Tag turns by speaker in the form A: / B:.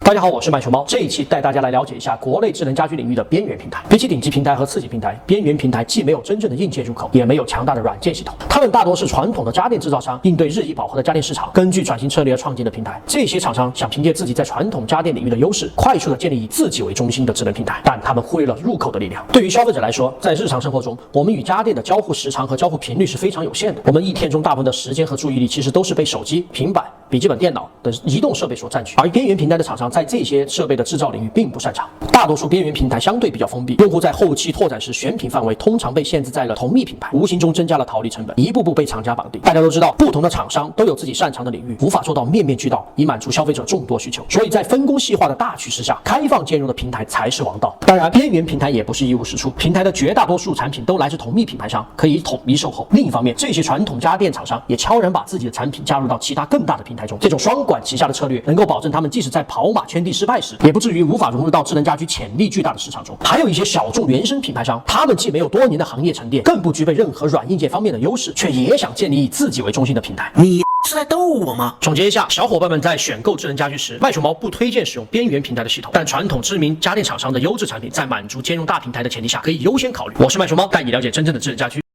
A: 大家好，我是麦熊猫。这一期带大家来了解一下国内智能家居领域的边缘平台。比起顶级平台和次级平台，边缘平台既没有真正的硬件入口，也没有强大的软件系统，它们大多是传统的家电制造商应对日益饱和的家电市场，根据转型策略而创建的平台。这些厂商想凭借自己在传统家电领域的优势，快速的建立以自己为中心的智能平台，但他们忽略了入口的力量。对于消费者来说，在日常生活中，我们与家电的交互时长和交互频率是非常有限的。我们一天中大部分的时间和注意力其实都是被手机、平板、笔记本电脑等移动设备所占据，而边缘平台的厂商在这些设备的制造领域并不擅长。大多数边缘平台相对比较封闭，用户在后期拓展时选品范围通常被限制在了同一品牌，无形中增加了逃离成本，一步步被厂家绑定。大家都知道，不同的厂商都有自己擅长的领域，无法做到面面俱到，以满足消费者众多需求。所以在分工细化的大趋势下，开放兼容的平台才是王道。当然，边缘平台也不是一无是处，平台的绝大多数产品都来自同一品牌商，可以统一售后。另一方面，这些传统家电厂商也悄然把自己的产品加入到其他更大的平台中，这种双管齐下的策略能够保证他们即使在跑马圈地失败时，也不至于无法融入到智能家居潜力巨大的市场中。还有一些小众原生品牌商，他们既没有多年的行业沉淀，更不具备任何软硬件方面的优势，却也想建立以自己为中心的平台。
B: 你是在逗我吗？
A: 总结一下，小伙伴们在选购智能家居时，麦熊猫不推荐使用边缘平台的系统，但传统知名家电厂商的优质产品在满足兼容大平台的前提下，可以优先考虑。我是麦熊猫，带你了解真正的智能家居。